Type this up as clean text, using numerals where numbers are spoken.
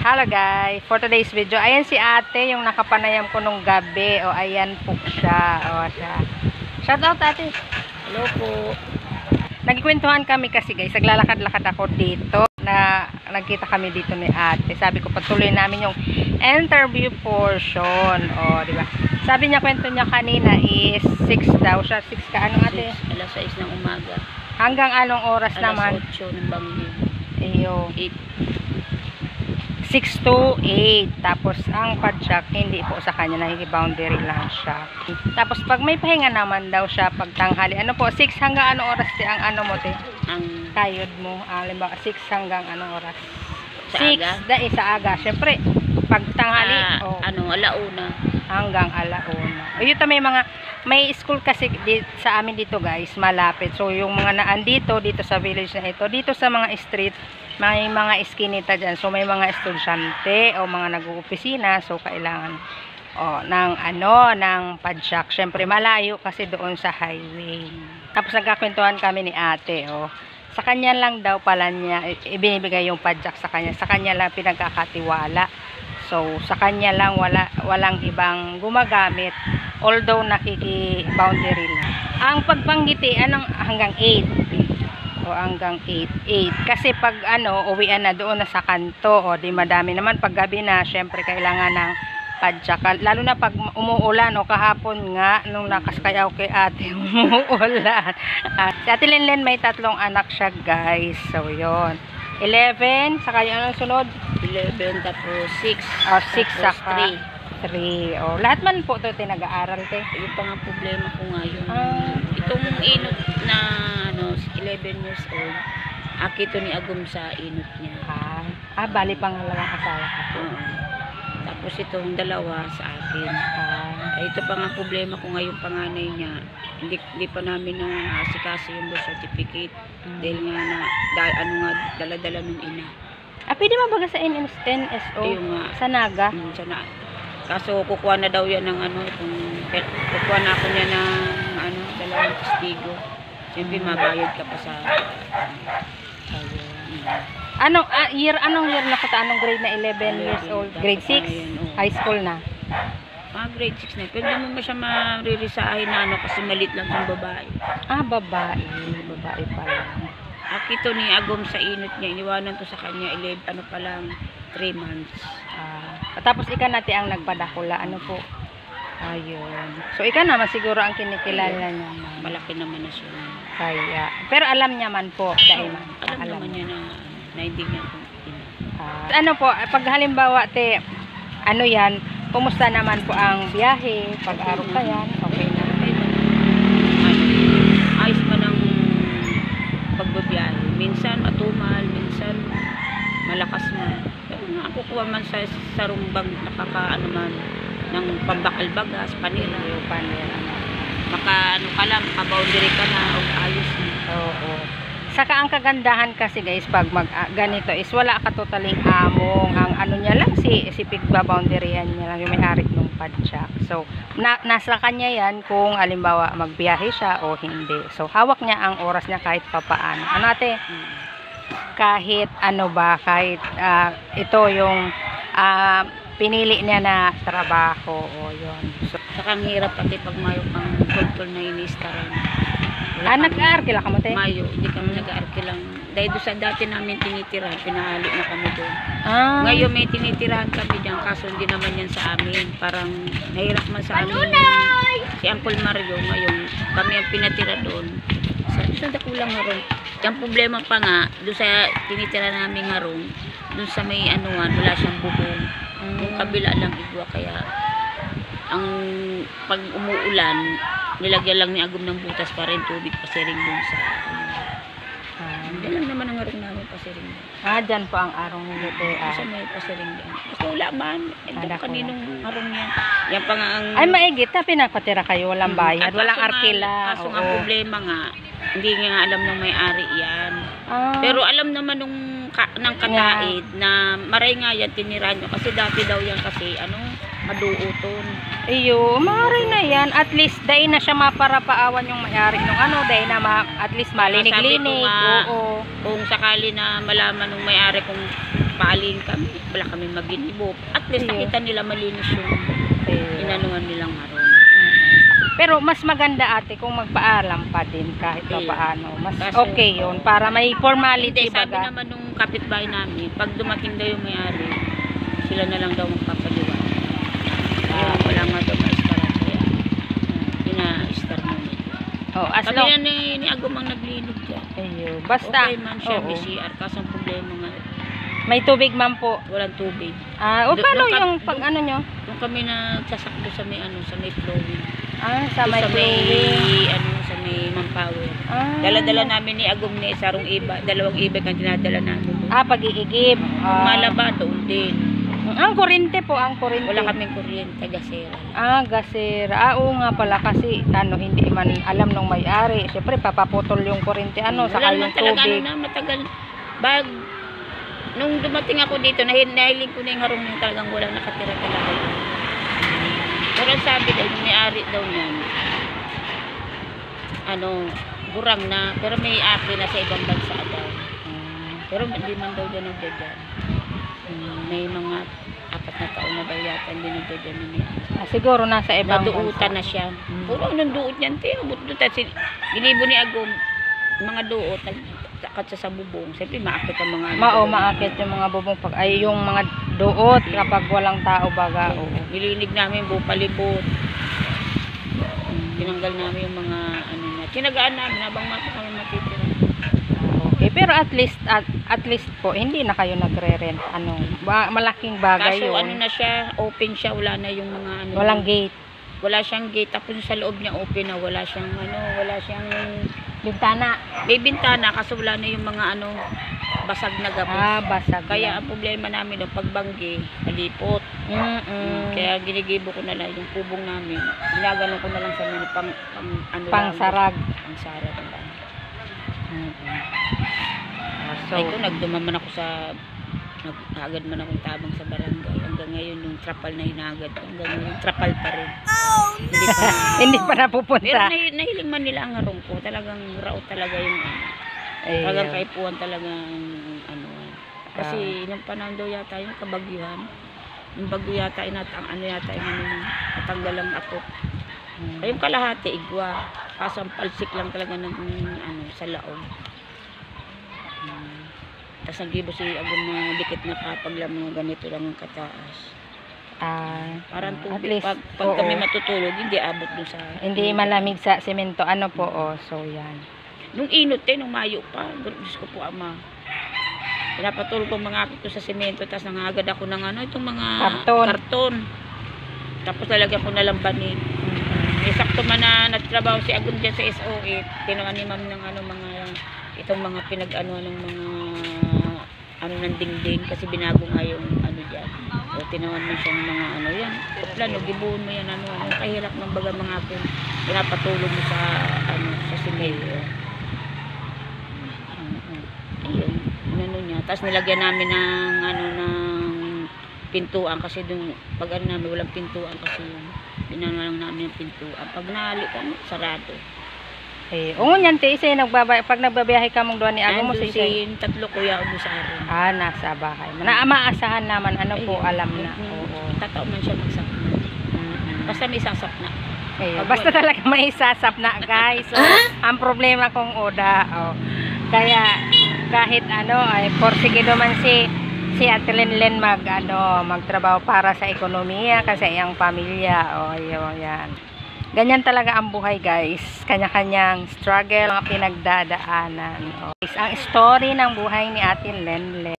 Hello guys, for today's video, ayan si ate, yung nakapanayam ko nung gabi. O, ayan po siya. O, siya. Shout out ate. Hello po. Nagkikwentuhan kami kasi guys, naglalakad-lakad ako dito. Nagkita kami dito ni ate. Sabi ko, patuloy namin yung interview portion. O, diba? Sabi niya, kwento niya kanina is 6 daw siya. 6 ka, ano ate? 6, alas 6 ng umaga. Hanggang anong oras alas naman? Alas 8 ng bangin. Iyo. 8. 6 to 8. Tapos, ang padjak, hindi po sa kanya, nakikiboundary lang siya. Tapos, pag may pahinga naman daw siya, pag tanghali, ano po, 6 hanggang anong oras, ang ano mo, te? Ang Kayod mo, halimbawa, 6 hanggang anong oras? Sa 6, aga? Sa aga. Siyempre, pag tanghali, alauna. Hanggang alauna. O, yun may school kasi sa amin dito, guys, malapit. So, yung mga naandito, dito sa village na ito, dito sa mga street, may mga iskinita dyan. So, may mga estudyante o mga nag-uopisina. So, kailangan ng padjak. Siyempre, malayo kasi doon sa highway. Tapos, nagkakwentuhan kami ni ate. Sa kanya lang daw pala niya, ibinibigay yung padjak sa kanya. Sa kanya lang pinagkakatiwala. So, sa kanya lang walang ibang gumagamit. Although, nakiki-boundary lang. Ang pagpanggiti, hanggang 8. O hanggang 8. Kasi pag uwian na doon na sa kanto, o di madami naman pag gabi na, syempre kailangan ng padjak. Lalo na pag umuulan o kahapon nga nung nakaskayaw kay ate, umuulan. Si Ate Lenlen may 3 anak siya, guys. So yon. 11, saka yung anong sunod? 11 tapos 6. 6 saka 3. O, lahat man po ito nag-aaral, te. Yung pa nga problema ko nga yung itong inot na 11 years old, akito ni Agum sa inot niya. Bali pangalawang asawa ka. Tapos itong dalawa sa akin. Ito pa nga problema ko ngayon, panganay niya, hindi pa namin na asikasi yung birth certificate. Dahil nga dala-dala nung ina. Pwede mabaga sa NSO? Sa Naga? Kaso kukuha na daw yan ng kukuha na ako niya ng dalawang testigo. Siyempre mabayad ka pa sa Anong year nakita? Anong grade na 11 years old? Grade 6? High school na? Grade 6 na. Pwede mo siya maririsahin na kasi malit lang yung babae. Babae. Babae pala. Akito ni Agum sa inot niya. Iniwanan to sa kanya 3 months. Tapos ika natin ang nagpadakula. Ano po? Ayun. So ika naman siguro ang kinikilala niya. Malaki naman na siya. Kaya. Pero alam niya man po. Alam naman niya na hindi niya kung ano po, pag halimbawa te, yan, kumusta naman po ang biyahe? Pag-araw ka yan, okay na. Ayos pa ng pagbabiyahe. Minsan matumal, minsan malakas man. Pero nakukuha man sa sarumbang man ng pambakal-bagas, panira. Maka-boundary ka na o ayos na. Oo. Saka ang kagandahan kasi guys, pag ganito is wala ka totaling among. Ang niya lang si pigba-boundaryan niya lang yung may-ari ng padjak. So, nasa kanya yan kung halimbawa magbiyahe siya o hindi. So, hawak niya ang oras niya kahit papaano. Ate? Kahit kahit ito yung pinili niya na trabaho o yun. So, saka ang hirap pati pag mayo pang kultur na inistaran. Nag-aarkila ka mo, te? Mayo, hindi kami nag-aarkilang. Dahil doon sa dati namin tinitirahan, pinahali na kami doon. Ngayon may tinitirahan kami dyan, kaso hindi naman yan sa amin. Parang nahirap man sa amin. Si Uncle Mario, ngayon, kami ang pinatira doon. Sa dakulang harong. Yung problema pa nga, doon sa tinitira namin harong, doon sa may wala siyang bubong. Yung kabila lang igwa, kaya ang pag umuulan, nilagyan lang ni Agum ng butas pa rin tubig pasiring dun sa hindi lang naman ang arong namin pasiring dyan po ang arong nila kasi may pasiring dyan basta wala man kaninong arong yan pa nga ang maigit na pinagpatira kayo, walang bayad, walang arkila. Kaso nga problema nga hindi nga alam ng may-ari yan. Pero alam naman ng kataid na maray nga yan tinirahan nyo kasi dati daw yan kasi maduuton. Iyo, maaari na yan. At least, dahil na siya maparapaawan yung may-ari nung dahil na at least malinig-linig. Kung sakali na malaman ng may-ari kung nagpaaling kami, wala kami maginibo. At least Ayun. nakita nila malinis yung inanuhan nilang harong. Pero mas maganda ate kung magpaalam pa din kahit pa Ayun. paano. Mas Kaso- okay yun para may formality Hindi, sabi baga. naman nung kapitbahay namin, pag dumating daw yung may-ari, sila na lang daw magpapaliwan. Ayun, wala nga daw ma-staran kaya. Ina-star mo nito. Oh, as Kami long na ni Agumang naglinog dyan. Ayun. Basta Okay man siya, oo. may CR. Kaso ang problema nga, May tubig man po. walang tubig. O paano Doon ka- yung pag ano nyo? Nung kami nagsasakbo sa may sa may flowing. Sa may flowing. Sa may Manpower. Dala-dala Dala-dala namin ni Agum ni sarong iba, dalawang iba ang dinadala namin. pag-iigib. Malaba doon din. Ang kurente po, ang kurente. Wala kaming kuryente, gasera. Gasera. Oo nga pala kasi hindi man alam nung may-ari. Siyempre papaputol yung kurente saka Wala yung naman talaga tubig. matagal. Nung dumating ako dito, nahiling ko na yung harong yung talagang walang nakatira talaga. Pero ang sabi daw, yung may-ari daw niyan, burang na, pero may aki na sa ibang bansa daw. Pero hindi man daw dyan nagdadyan. May mga 4 na taon na daw yata hindi nagdadyan niya. Siguro nasa ibang Naduutan na siya. Puro nanduot niyan, tiyo. Ginibo ni Agum, mga duot, nagtakat sa bubong. Siyempre, maakit ang mga maakit yung mga bubong yung mga duot kapag walang tao baga. Nilinig namin bupalibot. Tinanggal namin yung mga tinagaan namin habang kami matitira. Okay, pero at least po hindi na kayo nagre-rent. Malaking bagay Kaso yun. na siya, open siya, wala na yung mga Walang gate. Wala siyang gate, tapos sa loob niya open na, wala siyang Bintana. may bintana, kaso wala na yung mga basag na gabi. Basag. Kaya ang problema namin doon, pagbanggi, malipot. Kaya ginigibo ko na lang yung kubong namin. Ginagano ko na lang sa mga pangsarag. Pangsarag. So, Ay ko, nagdumaman ako nagagad man akong tabang sa barangay. Hanggang ngayon, yung trapal na hinagad ko. Hanggang ngayon, trapal pa rin. Hindi pa hindi pa napupunta. Pero nahiling man nila ang harong ko. Talagang raot talaga yung talagang kaipuan talagang Kasi nung panahon daw yata yung kabagyuhan. Yung bagyo yata natanggal ang ako. Ay yung kalahati, igwa. Kaso ang palsik lang talaga ng sa laog. Tapos nagibo si Agum na dikit na kapag lang mga ganito lang ang kataas. Parang at tubig. least, Pag kami matutulog, hindi abot dun sa... Hindi malamig sa semento. So yan. Nung inot nung Mayo pa. Diyos ko po, Ama. Pinapatulog ko mga akit ko sa semento. Tapos nangagad ako ng itong mga karton. Tapos lalagyan ko na lambanin. Sakto man na nagtrabaho si Agum dyan sa SO8. Tinawan ni Ma'am ng itong mga ng mga ng dingding kasi binago nga yung dyan. O tinawan mo siyang mga yan. Plano, gibuon mo yan kahirap ng baga mga ako. Pinapatulog mo sa sa simento. Ayun, niya. Tapos nilagyan namin ng pintuan kasi dun pag namin walang pintuan kasi binano lang namin yung pintuan. Pag nahalik sarado. Nyan te isa pag nagbabiyahe ka mong doon ni Agum mo si tatlo kuya o sa akin. Nasa bahay. Maasahan naman po alam na. Tataon man siya magsapna. Basta may sasapna. Basta talaga may sasapna guys. So, ang problema kong oda. Kaya kahit ay porsigido man si Ate Lenlen magtrabaho para sa ekonomiya kasi iyang pamilya. Yan. Ganyan talaga ang buhay guys. Kanya-kanyang struggle, mga pinagdadaanan. Ang story ng buhay ni Ate Lenlen.